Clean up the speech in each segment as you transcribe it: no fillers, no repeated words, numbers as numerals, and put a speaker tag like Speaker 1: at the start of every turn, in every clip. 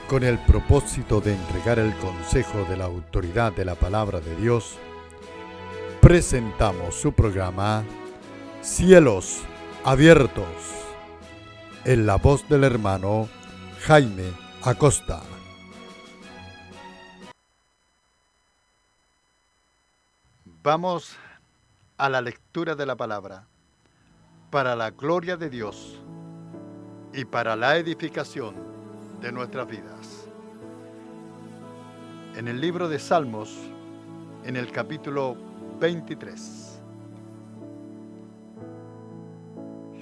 Speaker 1: Con el propósito de entregar el consejo de la autoridad de la palabra de Dios, presentamos su programa Cielos Abiertos, en la voz del hermano Jaime Acosta. Vamos a la lectura de la palabra, para la gloria de Dios y para la edificación de nuestras vidas. En el libro de Salmos, en el capítulo 23.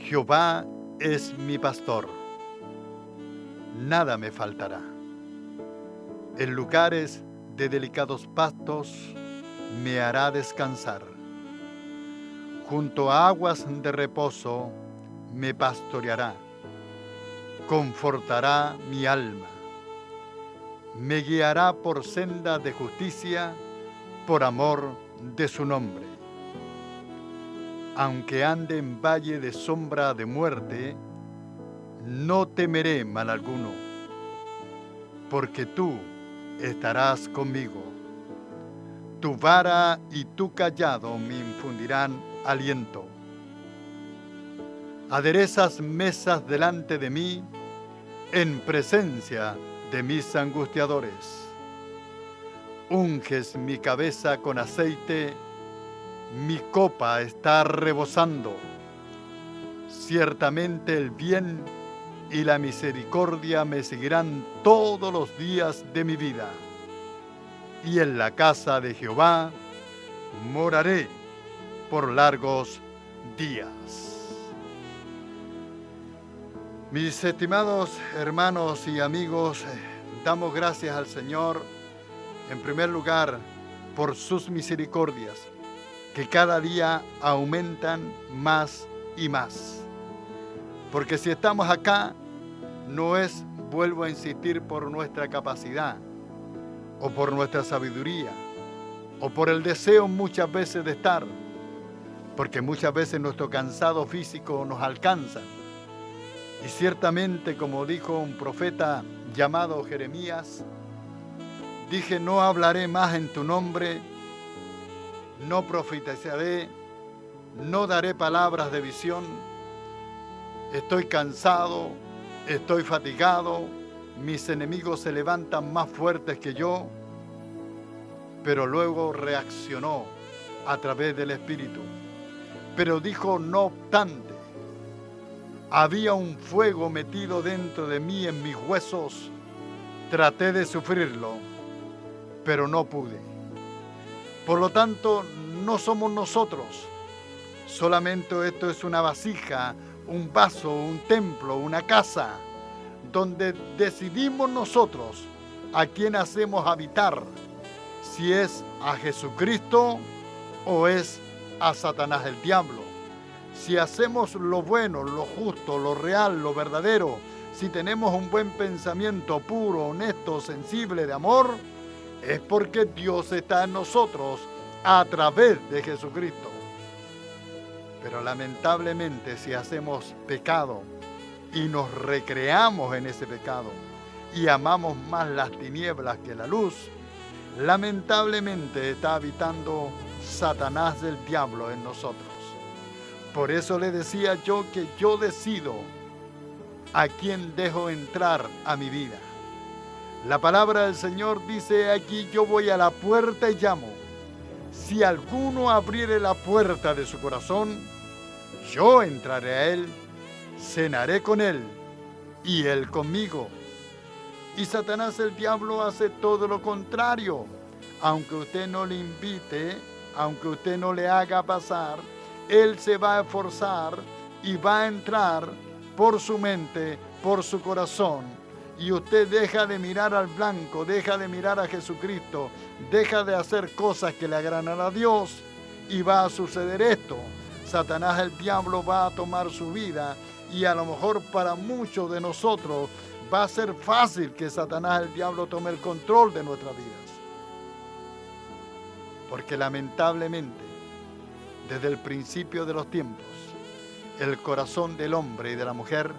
Speaker 1: Jehová es mi pastor, nada me faltará. En lugares de delicados pastos me hará descansar. Junto a aguas de reposo me pastoreará. Confortará mi alma. Me guiará por senda de justicia, por amor de su nombre. Aunque ande en valle de sombra de muerte, no temeré mal alguno, porque tú estarás conmigo. Tu vara y tu cayado me infundirán aliento. Aderezas mesas delante de mí, en presencia de mis angustiadores. Unges mi cabeza con aceite, mi copa está rebosando. Ciertamente el bien y la misericordia me seguirán todos los días de mi vida. Y en la casa de Jehová moraré por largos días. Mis estimados hermanos y amigos, damos gracias al Señor, en primer lugar, por sus misericordias, que cada día aumentan más y más. Porque si estamos acá, no es, vuelvo a insistir, por nuestra capacidad, o por nuestra sabiduría, o por el deseo muchas veces de estar, porque muchas veces nuestro cansado físico nos alcanza. Y ciertamente, como dijo un profeta llamado Jeremías, dije: no hablaré más en tu nombre, no profetizaré, no daré palabras de visión. Estoy cansado, estoy fatigado, mis enemigos se levantan más fuertes que yo. Pero luego reaccionó a través del Espíritu. Pero dijo: no obstante, había un fuego metido dentro de mí, en mis huesos. Traté de sufrirlo, pero no pude. Por lo tanto, no somos nosotros. Solamente esto es una vasija, un vaso, un templo, una casa, donde decidimos nosotros a quién hacemos habitar, si es a Jesucristo o es a Satanás el diablo. Si hacemos lo bueno, lo justo, lo real, lo verdadero, si tenemos un buen pensamiento puro, honesto, sensible, de amor, es porque Dios está en nosotros a través de Jesucristo. Pero lamentablemente, si hacemos pecado y nos recreamos en ese pecado y amamos más las tinieblas que la luz, lamentablemente está habitando Satanás del diablo en nosotros. Por eso le decía yo que yo decido a quién dejo entrar a mi vida. La palabra del Señor dice aquí: yo voy a la puerta y llamo. Si alguno abriere la puerta de su corazón, yo entraré a él, cenaré con él y él conmigo. Y Satanás el diablo hace todo lo contrario. Aunque usted no le invite, aunque usted no le haga pasar, él se va a esforzar y va a entrar por su mente, por su corazón. Y usted deja de mirar al blanco, deja de mirar a Jesucristo, deja de hacer cosas que le agradan a Dios, y va a suceder esto: Satanás el diablo va a tomar su vida, y a lo mejor para muchos de nosotros va a ser fácil que Satanás el diablo tome el control de nuestras vidas. Porque lamentablemente, desde el principio de los tiempos, el corazón del hombre y de la mujer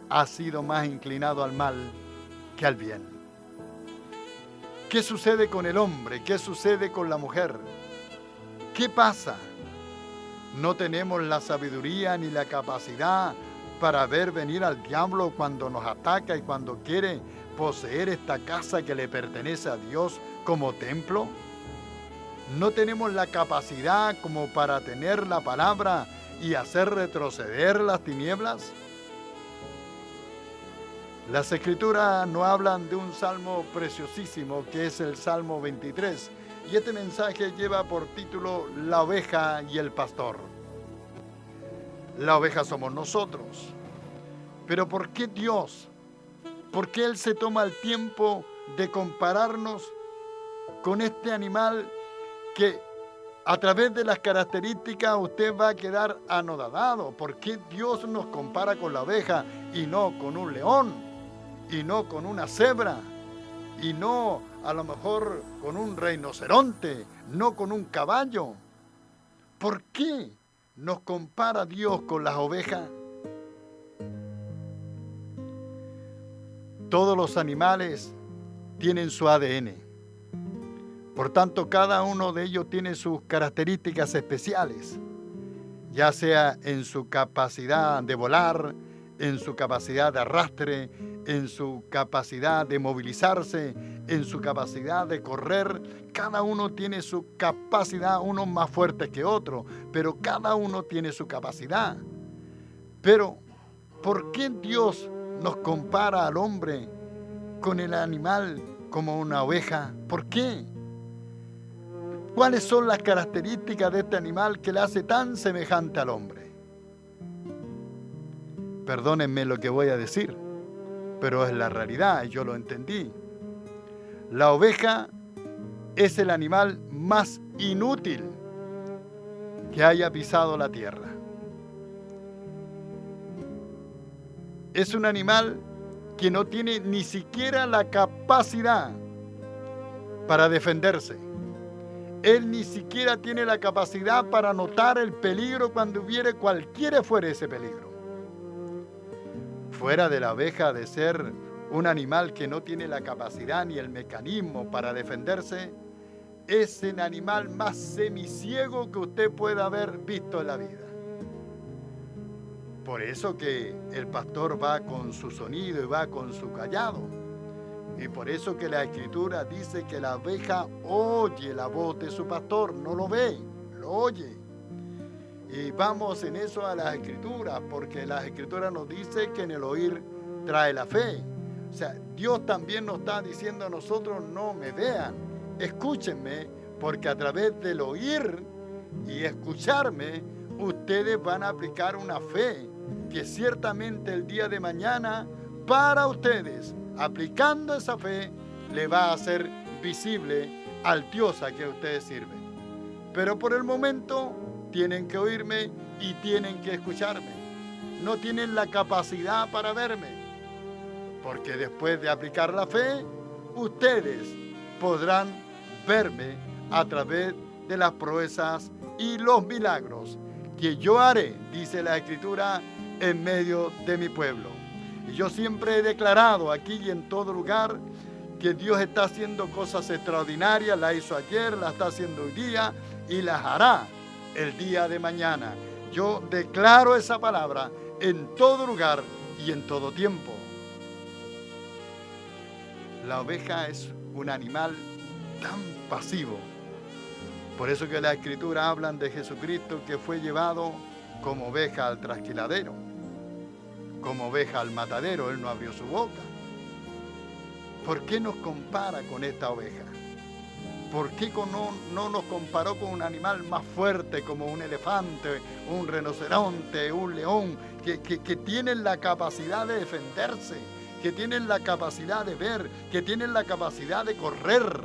Speaker 1: ha sido más inclinado al mal que al bien. ¿Qué sucede con el hombre? ¿Qué sucede con la mujer? ¿Qué pasa? No tenemos la sabiduría ni la capacidad para ver venir al diablo cuando nos ataca y cuando quiere poseer esta casa que le pertenece a Dios como templo. No tenemos la capacidad como para tener la palabra y hacer retroceder las tinieblas. Las Escrituras nos hablan de un salmo preciosísimo que es el Salmo 23. Y este mensaje lleva por título La oveja y el pastor. La oveja somos nosotros. Pero ¿por qué Dios? ¿Por qué Él se toma el tiempo de compararnos con este animal que a través de las características usted va a quedar anodadado? ¿Por qué Dios nos compara con la oveja y no con un león? Y no con una cebra? Y no a lo mejor con un rinoceronte, no con un caballo. ¿Por qué nos compara Dios con las ovejas? Todos los animales tienen su ADN. Por tanto, cada uno de ellos tiene sus características especiales, ya sea en su capacidad de volar, en su capacidad de arrastre, en su capacidad de movilizarse, en su capacidad de correr. Cada uno tiene su capacidad, unos más fuertes que otros, pero cada uno tiene su capacidad. Pero, ¿por qué Dios nos compara al hombre con el animal como una oveja? ¿Por qué? ¿Cuáles son las características de este animal que le hace tan semejante al hombre? Perdónenme lo que voy a decir, pero es la realidad y yo lo entendí. La oveja es el animal más inútil que haya pisado la tierra. Es un animal que no tiene ni siquiera la capacidad para defenderse. Él ni siquiera tiene la capacidad para notar el peligro cuando hubiere cualquiera fuere ese peligro. Fuera de la oveja de ser un animal que no tiene la capacidad ni el mecanismo para defenderse, es el animal más semiciego que usted pueda haber visto en la vida. Por eso que el pastor va con su sonido y va con su callado. Y por eso que la Escritura dice que la oveja oye la voz de su pastor, no lo ve, lo oye. Y vamos en eso a las Escrituras, porque las Escrituras nos dice que en el oír trae la fe. O sea, Dios también nos está diciendo a nosotros, no me vean, escúchenme, porque a través del oír y escucharme, ustedes van a aplicar una fe que ciertamente el día de mañana, para ustedes, aplicando esa fe, le va a hacer visible al Dios a que ustedes sirven. Pero por el momento tienen que oírme y tienen que escucharme. No tienen la capacidad para verme, porque después de aplicar la fe, ustedes podrán verme a través de las proezas y los milagros que yo haré, dice la Escritura, en medio de mi pueblo. Y yo siempre he declarado aquí y en todo lugar que Dios está haciendo cosas extraordinarias, la hizo ayer, la está haciendo hoy día y las hará el día de mañana. Yo declaro esa palabra en todo lugar y en todo tiempo. La oveja es un animal tan pasivo. Por eso que la Escritura hablan de Jesucristo que fue llevado como oveja al trasquiladero, como oveja al matadero. Él no abrió su boca. ¿Por qué nos compara con esta oveja? ¿Por qué no nos comparó con un animal más fuerte como un elefante, un rinoceronte, un león, que tienen la capacidad de defenderse, que tienen la capacidad de ver, que tienen la capacidad de correr?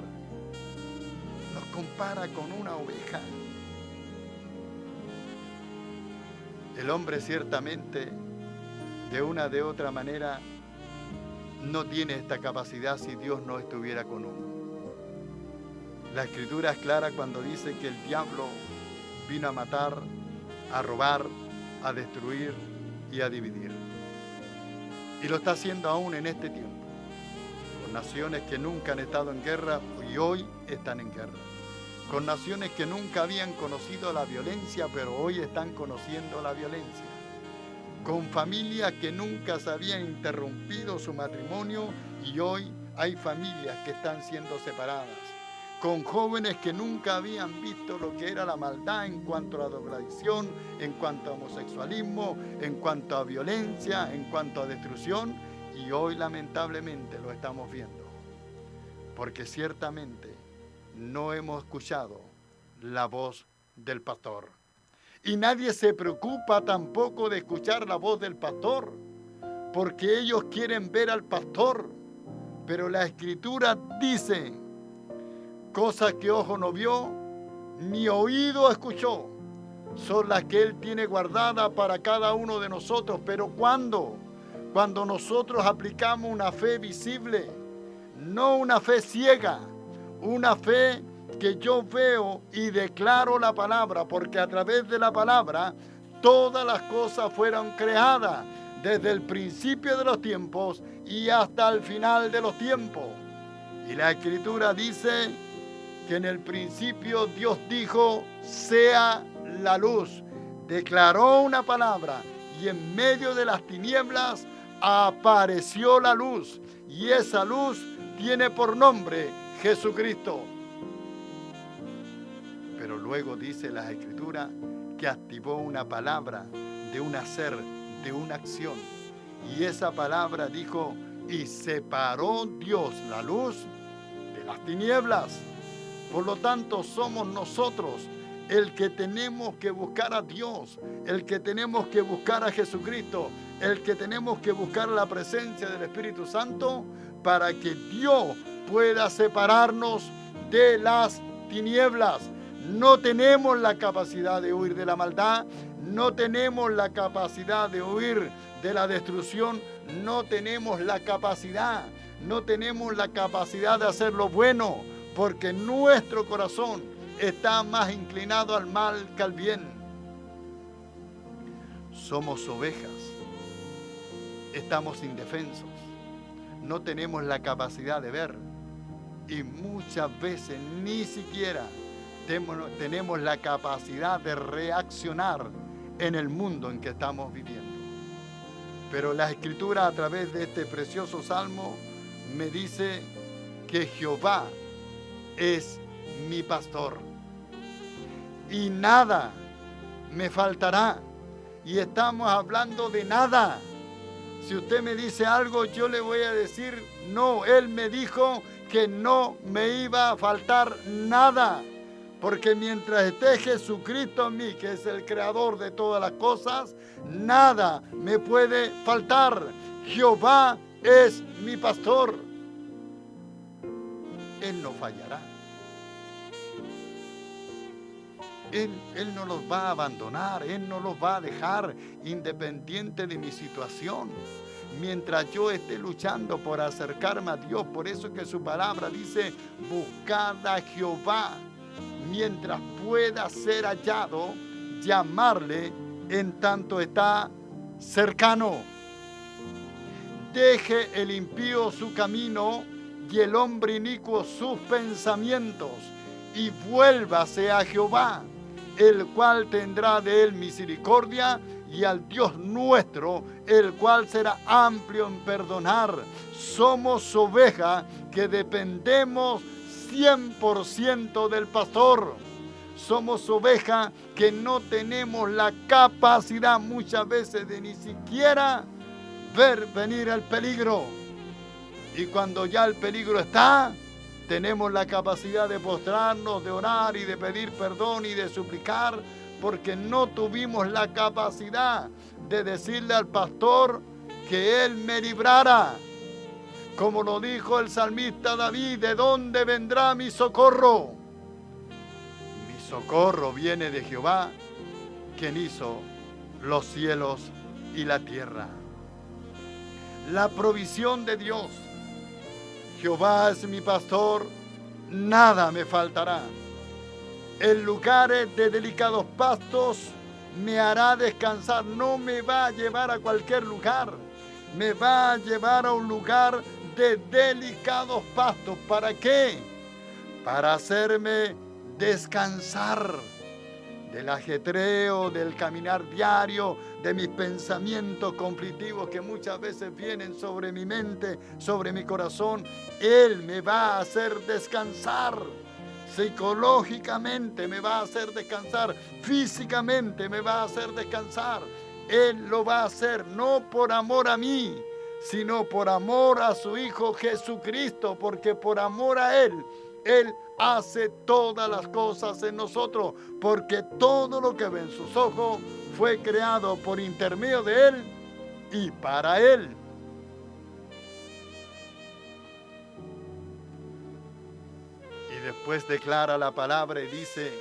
Speaker 1: Nos compara con una oveja. El hombre ciertamente, de una de otra manera, no tiene esta capacidad si Dios no estuviera con uno. La Escritura es clara cuando dice que el diablo vino a matar, a robar, a destruir y a dividir. Y lo está haciendo aún en este tiempo. naciones que nunca han estado en guerra y hoy están en guerra, con naciones que nunca habían conocido la violencia, pero hoy están conociendo la violencia, con familias que nunca se habían interrumpido su matrimonio y hoy hay familias que están siendo separadas, con jóvenes que nunca habían visto lo que era la maldad en cuanto a la drogadicción, en cuanto a homosexualismo, en cuanto a violencia, en cuanto a destrucción, y hoy lamentablemente lo estamos viendo, porque ciertamente no hemos escuchado la voz del pastor. Y nadie se preocupa tampoco de escuchar la voz del pastor, porque ellos quieren ver al pastor. Pero la Escritura dice, cosas que ojo no vio, ni oído escuchó, son las que Él tiene guardadas para cada uno de nosotros. Pero ¿cuándo? Cuando nosotros aplicamos una fe visible, no una fe ciega, una fe que yo veo y declaro la palabra, porque a través de la palabra todas las cosas fueron creadas desde el principio de los tiempos y hasta el final de los tiempos. Y la Escritura dice que en el principio Dios dijo, sea la luz. Declaró una palabra y en medio de las tinieblas apareció la luz. Y esa luz tiene por nombre Jesucristo. Pero luego dice la Escritura que activó una palabra de un hacer, de una acción. Y esa palabra dijo, y separó Dios la luz de las tinieblas. Por lo tanto, somos nosotros el que tenemos que buscar a Dios, el que tenemos que buscar a Jesucristo, el que tenemos que buscar la presencia del Espíritu Santo para que Dios pueda separarnos de las tinieblas. No tenemos la capacidad de huir de la maldad, no tenemos la capacidad de huir de la destrucción, no tenemos la capacidad de hacer lo bueno, porque nuestro corazón está más inclinado al mal que al bien. Somos ovejas, estamos indefensos, no tenemos la capacidad de ver y muchas veces ni siquiera tenemos la capacidad de reaccionar en el mundo en que estamos viviendo. Pero la Escritura a través de este precioso salmo me dice que Jehová es mi pastor y nada me faltará. Y estamos hablando de nada. Si usted me dice algo, yo le voy a decir no. Él me dijo que no me iba a faltar nada. Porque mientras esté Jesucristo en mí, que es el creador de todas las cosas, nada me puede faltar. Jehová es mi pastor. Él no fallará. Él no los va a abandonar, Él no los va a dejar independiente de mi situación. Mientras yo esté luchando por acercarme a Dios, por eso que su palabra dice, buscad a Jehová mientras pueda ser hallado, llamarle en tanto está cercano. Deje el impío su camino y el hombre inicuo sus pensamientos, y vuélvase a Jehová, el cual tendrá de él misericordia, y al Dios nuestro, el cual será amplio en perdonar. Somos ovejas que dependemos 100% del pastor. Somos ovejas que no tenemos la capacidad muchas veces de ni siquiera ver venir el peligro. Y cuando ya el peligro está, tenemos la capacidad de postrarnos, de orar y de pedir perdón y de suplicar, porque no tuvimos la capacidad de decirle al pastor que él me librara. Como lo dijo el salmista David, ¿de dónde vendrá mi socorro? Mi socorro viene de Jehová, quien hizo los cielos y la tierra. La provisión de Dios. Jehová es mi pastor, nada me faltará. En lugares de delicados pastos me hará descansar. No me va a llevar a cualquier lugar, me va a llevar a un lugar de delicados pastos. ¿Para qué? Para hacerme descansar del ajetreo, del caminar diario, de mis pensamientos conflictivos que muchas veces vienen sobre mi mente, sobre mi corazón. Él me va a hacer descansar. Psicológicamente me va a hacer descansar. Físicamente me va a hacer descansar. Él lo va a hacer no por amor a mí, sino por amor a su Hijo Jesucristo, porque por amor a Él hace todas las cosas en nosotros, porque todo lo que ven sus ojos fue creado por intermedio de Él y para Él. Y después declara la palabra y dice: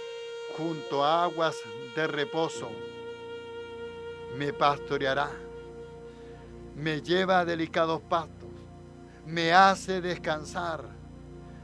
Speaker 1: junto a aguas de reposo me pastoreará, me lleva a delicados pastos, me hace descansar.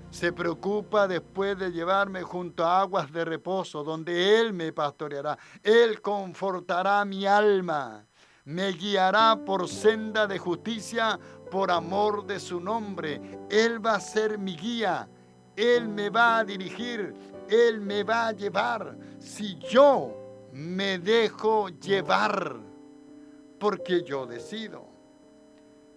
Speaker 1: Se preocupa después de llevarme junto a aguas de reposo, donde Él me pastoreará. Él confortará mi alma, me guiará por senda de justicia, por amor de su nombre. Él va a ser mi guía, Él me va a dirigir, Él me va a llevar. Si yo me dejo llevar, porque yo decido.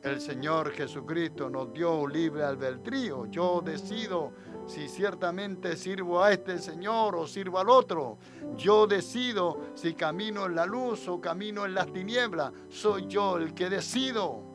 Speaker 1: El Señor Jesucristo nos dio un libre albedrío. Yo decido si ciertamente sirvo a este Señor o sirvo al otro. Yo decido si camino en la luz o camino en las tinieblas. Soy yo el que decido.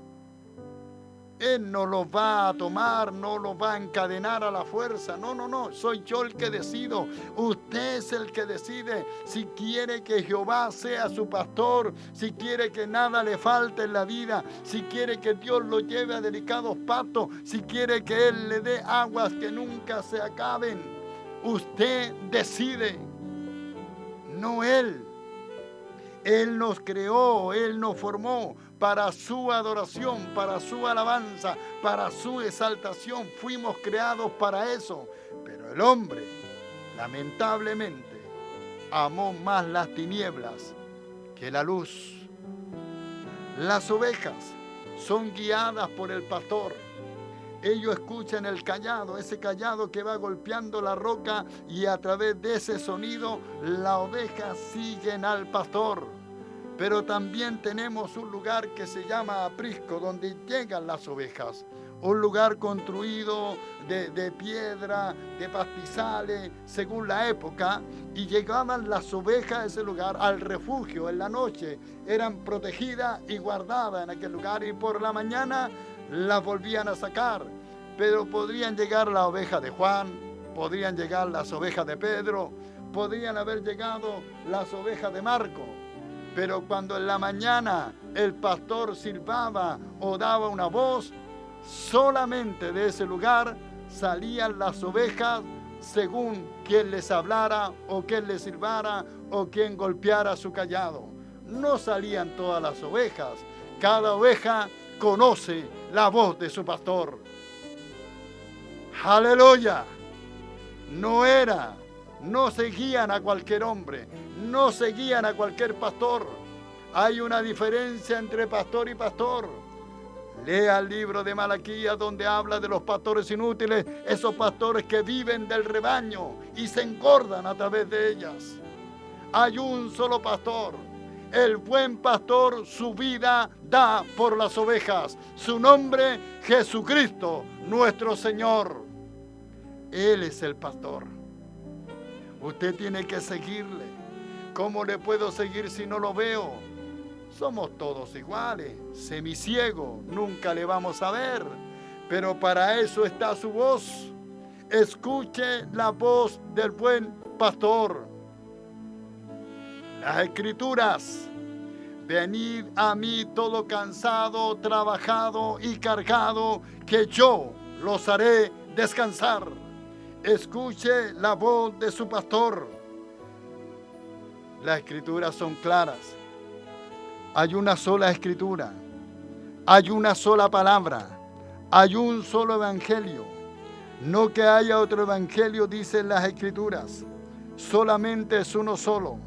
Speaker 1: Él no los va a tomar, no los va a encadenar a la fuerza. No. Soy yo el que decido. Usted es el que decide si quiere que Jehová sea su pastor, si quiere que nada le falte en la vida, si quiere que Dios lo lleve a delicados pastos, si quiere que Él le dé aguas que nunca se acaben. Usted decide, no Él. Él nos creó, Él nos formó para su adoración, para su alabanza, para su exaltación. Fuimos creados para eso. Pero el hombre, lamentablemente, amó más las tinieblas que la luz. Las ovejas son guiadas por el pastor. Ellos escuchan el cayado, ese cayado que va golpeando la roca, y a través de ese sonido las ovejas siguen al pastor. Pero también tenemos un lugar que se llama aprisco, donde llegan las ovejas. Un lugar construido de piedra, de pastizales, según la época. Y llegaban las ovejas a ese lugar, al refugio, en la noche. Eran protegidas y guardadas en aquel lugar. Y por la mañana las volvían a sacar. Pero podrían llegar las ovejas de Juan, podrían llegar las ovejas de Pedro, podrían haber llegado las ovejas de Marco. Pero cuando en la mañana el pastor silbaba o daba una voz, solamente de ese lugar salían las ovejas según quien les hablara o quien les silbara o quien golpeara su cayado. No salían todas las ovejas. Cada oveja conoce la voz de su pastor. ¡Aleluya! No seguían a cualquier hombre, no seguían a cualquier pastor. Hay una diferencia entre pastor y pastor. Lea el libro de Malaquías, donde habla de los pastores inútiles, esos pastores que viven del rebaño y se engordan a través de ellas. Hay un solo pastor. El buen pastor su vida da por las ovejas. Su nombre, Jesucristo, nuestro Señor. Él es el pastor. Usted tiene que seguirle. ¿Cómo le puedo seguir si no lo veo? Somos todos iguales, semiciegos, nunca le vamos a ver. Pero para eso está su voz. Escuche la voz del buen pastor. Las Escrituras: venid a mí todo cansado, trabajado y cargado, que yo los haré descansar. Escuche la voz de su pastor. Las Escrituras son claras. Hay una sola Escritura. Hay una sola palabra. Hay un solo evangelio. No que haya otro evangelio, dicen las Escrituras. Solamente es uno solo.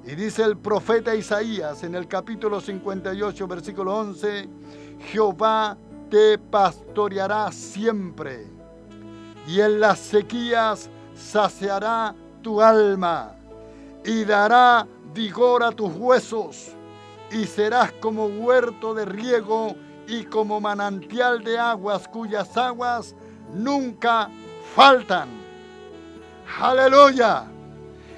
Speaker 1: Y dice el profeta Isaías en el capítulo 58, versículo 11: Jehová te pastoreará siempre, y en las sequías saciará tu alma, y dará vigor a tus huesos, y serás como huerto de riego y como manantial de aguas cuyas aguas nunca faltan. ¡Aleluya!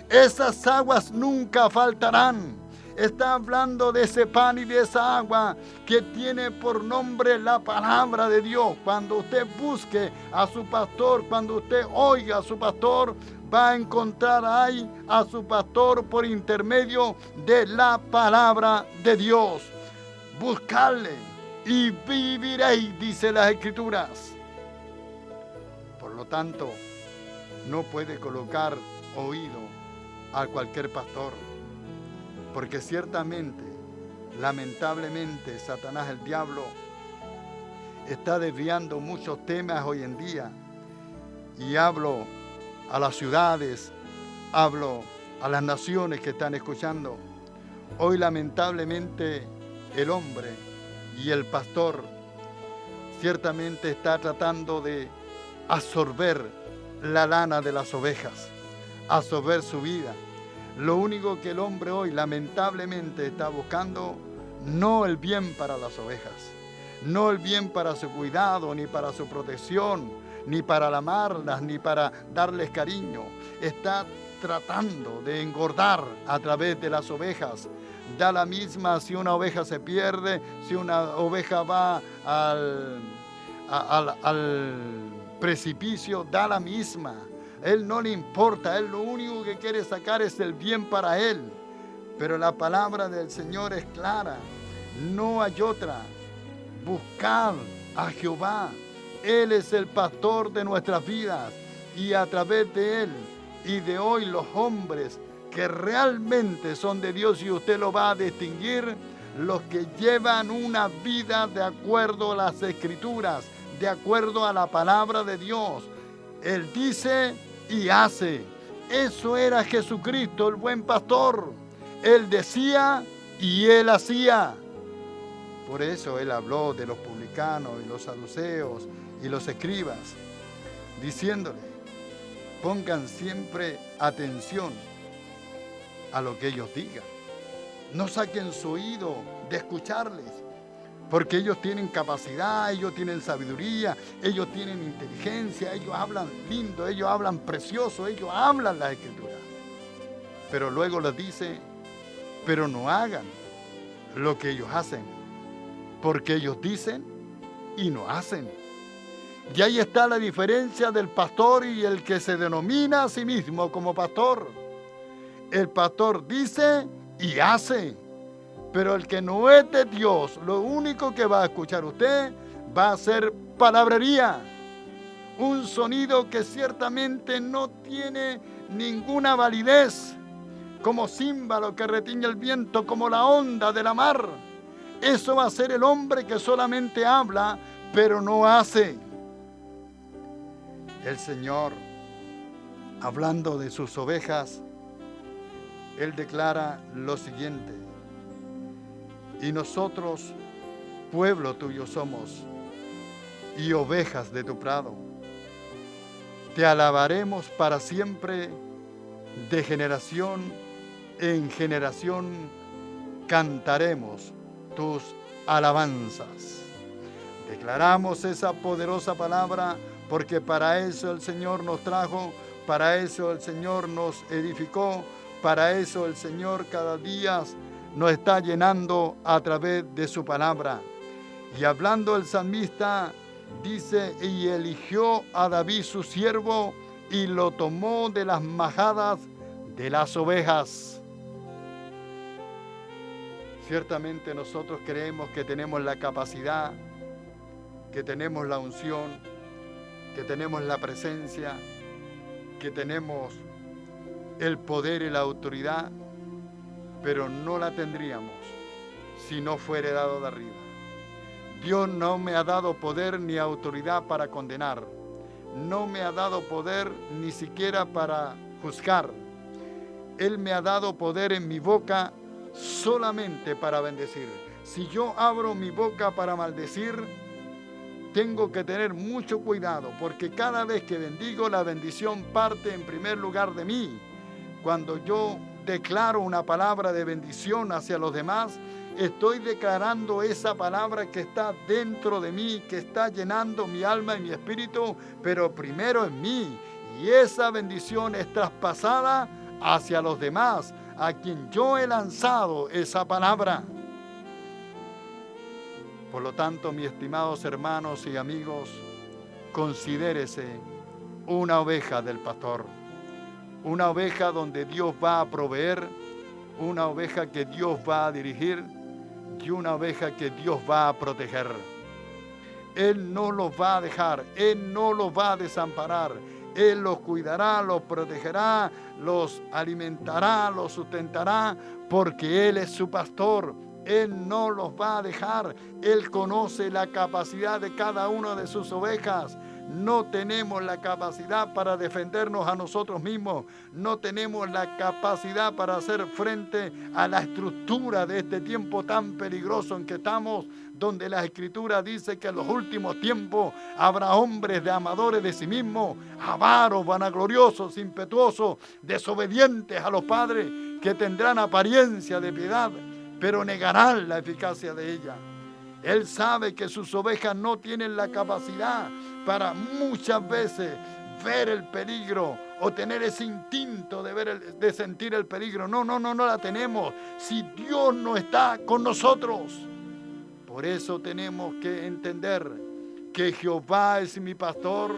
Speaker 1: Esas aguas nunca faltarán. Está hablando de ese pan y de esa agua que tiene por nombre la palabra de Dios. Cuando usted busque a su pastor, cuando usted oiga a su pastor, va a encontrar ahí a su pastor por intermedio de la palabra de Dios. Buscarle y viviréis, dice las Escrituras. Por lo tanto, no puede colocar oído a cualquier pastor, porque ciertamente, lamentablemente, Satanás, el diablo, está desviando muchos temas hoy en día. Y hablo a las ciudades, hablo a las naciones que están escuchando. Hoy lamentablemente el hombre y el pastor ciertamente está tratando de absorber la lana de las ovejas, absorber su vida. Lo único que el hombre hoy lamentablemente está buscando, no el bien para las ovejas, no el bien para su cuidado, ni para su protección, ni para amarlas, ni para darles cariño. Está tratando de engordar a través de las ovejas. Da la misma si una oveja se pierde, si una oveja va al precipicio, da la misma. Él no le importa, él lo único que quiere sacar es el bien para él. Pero la palabra del Señor es clara, no hay otra. Buscad a Jehová, Él es el pastor de nuestras vidas, y a través de Él y de hoy los hombres que realmente son de Dios, y usted lo va a distinguir, los que llevan una vida de acuerdo a las Escrituras, de acuerdo a la palabra de Dios. Él dice y hace. Eso era Jesucristo, el buen pastor. Él decía y Él hacía. Por eso Él habló de los publicanos y los saduceos y los escribas, diciéndole, pongan siempre atención a lo que ellos digan. No saquen su oído de escucharles, porque ellos tienen capacidad, ellos tienen sabiduría, ellos tienen inteligencia, ellos hablan lindo, ellos hablan precioso, ellos hablan las Escrituras. Pero luego les dice, pero no hagan lo que ellos hacen, porque ellos dicen y no hacen. Y ahí está la diferencia del pastor y el que se denomina a sí mismo como pastor. El pastor dice y hace. Pero el que no es de Dios, lo único que va a escuchar usted va a ser palabrería. Un sonido que ciertamente no tiene ninguna validez, como címbalo que retiñe el viento, como la onda de la mar. Eso va a ser el hombre que solamente habla, pero no hace. El Señor, hablando de sus ovejas, Él declara lo siguiente: y nosotros, pueblo tuyo somos, y ovejas de tu prado. Te alabaremos para siempre, de generación en generación cantaremos tus alabanzas. Declaramos esa poderosa palabra, porque para eso el Señor nos trajo, para eso el Señor nos edificó, para eso el Señor cada día nos está llenando a través de su palabra. Y hablando el salmista, dice, y eligió a David su siervo, y lo tomó de las majadas de las ovejas. Ciertamente nosotros creemos que tenemos la capacidad, que tenemos la unción, que tenemos la presencia, que tenemos el poder y la autoridad, pero no la tendríamos si no fuera dado de arriba. Dios no me ha dado poder ni autoridad para condenar, no me ha dado poder ni siquiera para juzgar. Él me ha dado poder en mi boca solamente para bendecir. Si yo abro mi boca para maldecir, tengo que tener mucho cuidado, porque cada vez que bendigo, la bendición parte en primer lugar de mí. Cuando yo declaro una palabra de bendición hacia los demás, estoy declarando esa palabra que está dentro de mí, que está llenando mi alma y mi espíritu, pero primero en mí. Y esa bendición es traspasada hacia los demás, a quien yo he lanzado esa palabra. Por lo tanto, mis estimados hermanos y amigos, considérese una oveja del pastor, una oveja donde Dios va a proveer, una oveja que Dios va a dirigir y una oveja que Dios va a proteger. Él no los va a dejar, Él no los va a desamparar. Él los cuidará, los protegerá, los alimentará, los sustentará, porque Él es su pastor. Él no los va a dejar. Él conoce la capacidad de cada una de sus ovejas. No tenemos la capacidad para defendernos a nosotros mismos. No tenemos la capacidad para hacer frente a la estructura de este tiempo tan peligroso en que estamos, donde la Escritura dice que en los últimos tiempos habrá hombres de amadores de sí mismos, avaros, vanagloriosos, impetuosos, desobedientes a los padres, que tendrán apariencia de piedad, pero negarán la eficacia de ella. Él sabe que sus ovejas no tienen la capacidad para muchas veces ver el peligro o tener ese instinto de sentir el peligro. No la tenemos si Dios no está con nosotros. Por eso tenemos que entender que Jehová es mi pastor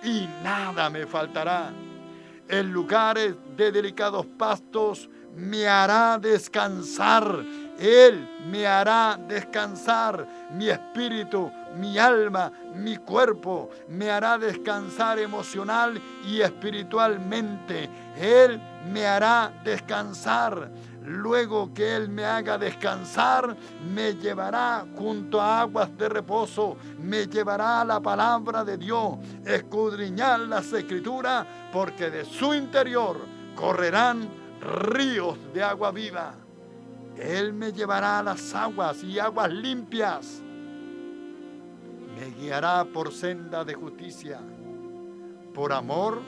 Speaker 1: y nada me faltará. En lugares de delicados pastos me hará descansar. Él me hará descansar mi espíritu, mi alma, mi cuerpo. Me hará descansar emocional y espiritualmente. Él me hará descansar. Luego que Él me haga descansar, me llevará junto a aguas de reposo, me llevará a la palabra de Dios, escudriñar las Escrituras, porque de su interior correrán ríos de agua viva. Él me llevará a las aguas y aguas limpias. Me guiará por senda de justicia, por amor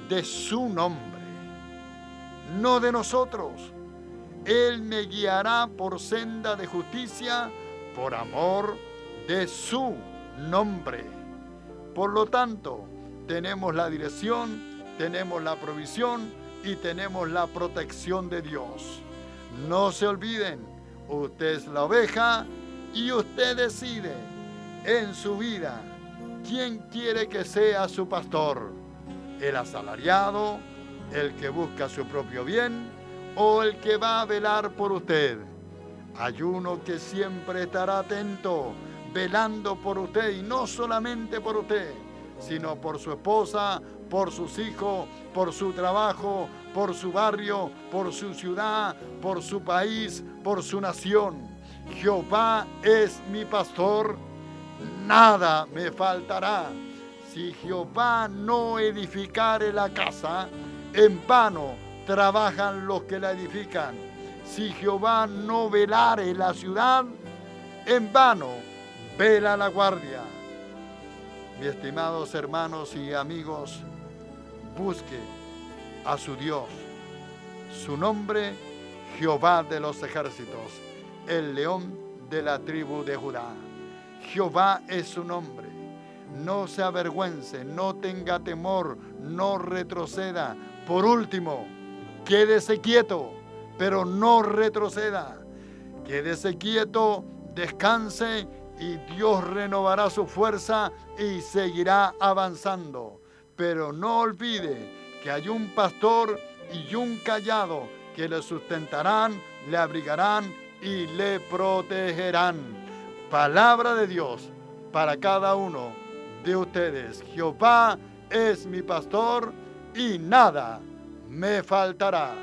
Speaker 1: de su nombre, no de nosotros. Él me guiará por senda de justicia, por amor de su nombre. Por lo tanto, tenemos la dirección, tenemos la provisión y tenemos la protección de Dios. No se olviden, usted es la oveja y usted decide en su vida quién quiere que sea su pastor. El asalariado, el que busca su propio bien o el que va a velar por usted. Hay uno que siempre estará atento, velando por usted, y no solamente por usted, sino por su esposa, por sus hijos, por su trabajo, por su barrio, por su ciudad, por su país, por su nación. Jehová es mi pastor, nada me faltará. Si Jehová no edificare la casa, en vano trabajan los que la edifican. Si Jehová no velare la ciudad, en vano vela la guardia. Mis estimados hermanos y amigos, busque a su Dios. Su nombre, Jehová de los ejércitos, el león de la tribu de Judá. Jehová es su nombre. No se avergüence, no tenga temor, no retroceda. Por último, quédese quieto, pero no retroceda. Quédese quieto, descanse y Dios renovará su fuerza y seguirá avanzando. Pero no olvide que hay un pastor y un cayado que le sustentarán, le abrigarán y le protegerán. Palabra de Dios para cada uno de ustedes. Jehová es mi pastor y nada me faltará.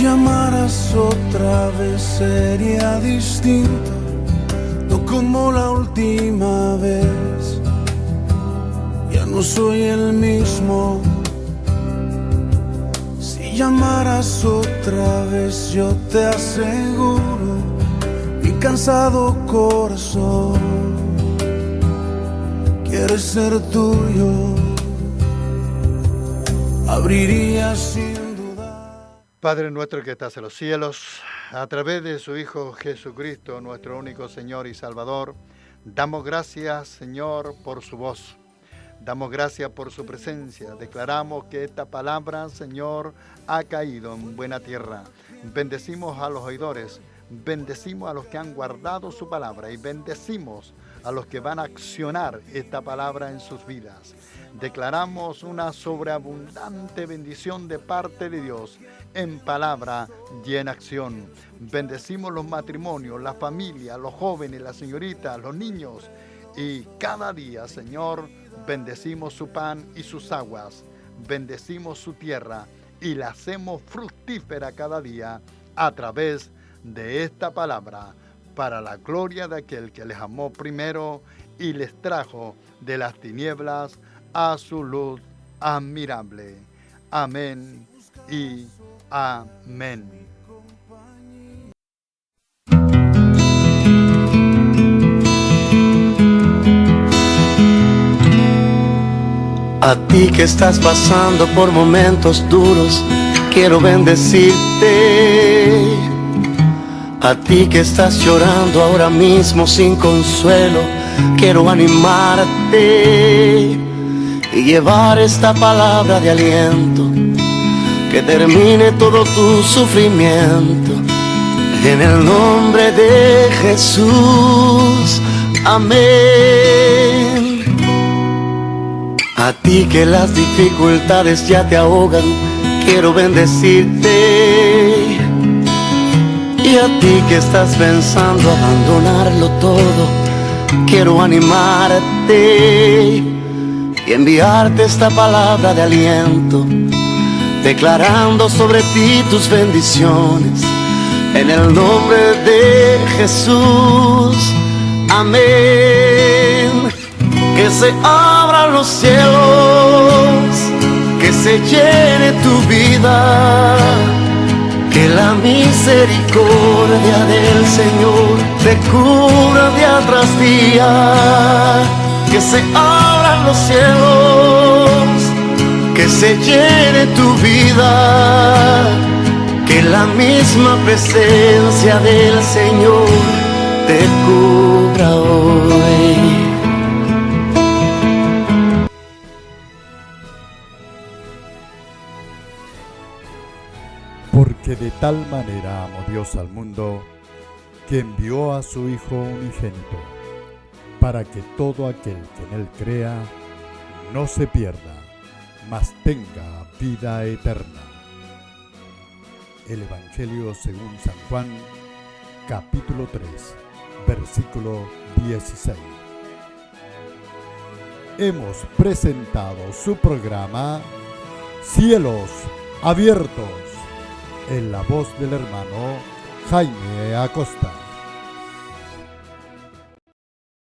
Speaker 2: llamaras otra vez sería distinto, no como la última vez. Ya no soy el mismo. Si llamaras otra vez, yo te aseguro, mi cansado corazón quiere ser tuyo. Abriría sin duda.
Speaker 1: Padre nuestro que estás en los cielos, a través de su Hijo Jesucristo, nuestro único Señor y Salvador, damos gracias, Señor, por su voz. Damos gracias por su presencia. Declaramos que esta palabra, Señor, ha caído en buena tierra. Bendecimos a los oidores, bendecimos a los que han guardado su palabra y bendecimos a los que van a accionar esta palabra en sus vidas. Declaramos una sobreabundante bendición de parte de Dios en palabra y en acción. Bendecimos los matrimonios, la familia, los jóvenes, las señoritas, los niños. Y cada día, Señor, bendecimos su pan y sus aguas. Bendecimos su tierra y la hacemos fructífera cada día a través de esta palabra, para la gloria de aquel que les amó primero y les trajo de las tinieblas a su luz admirable. Amén y amén.
Speaker 3: A ti que estás pasando por momentos duros, quiero bendecirte. A ti que estás llorando ahora mismo sin consuelo, quiero animarte y llevar esta palabra de aliento que termine todo tu sufrimiento. En el nombre de Jesús, amén. A ti que las dificultades ya te ahogan, quiero bendecirte. Y a ti que estás pensando abandonarlo todo, quiero animarte y enviarte esta palabra de aliento, declarando sobre ti tus bendiciones. En el nombre de Jesús, amén. Que se abran los cielos, que se llene tu vida, que la misericordia del Señor te cubra día tras día. Que se abran los cielos, que se llene tu vida, que la misma presencia del Señor te cubra hoy.
Speaker 4: Porque de tal manera amó Dios al mundo, que envió a su Hijo unigénito, para que todo aquel que en Él crea no se pierda, mas tenga vida eterna. El Evangelio según San Juan, capítulo 3, versículo 16. Hemos presentado su programa Cielos Abiertos, en la voz del hermano Jaime Acosta.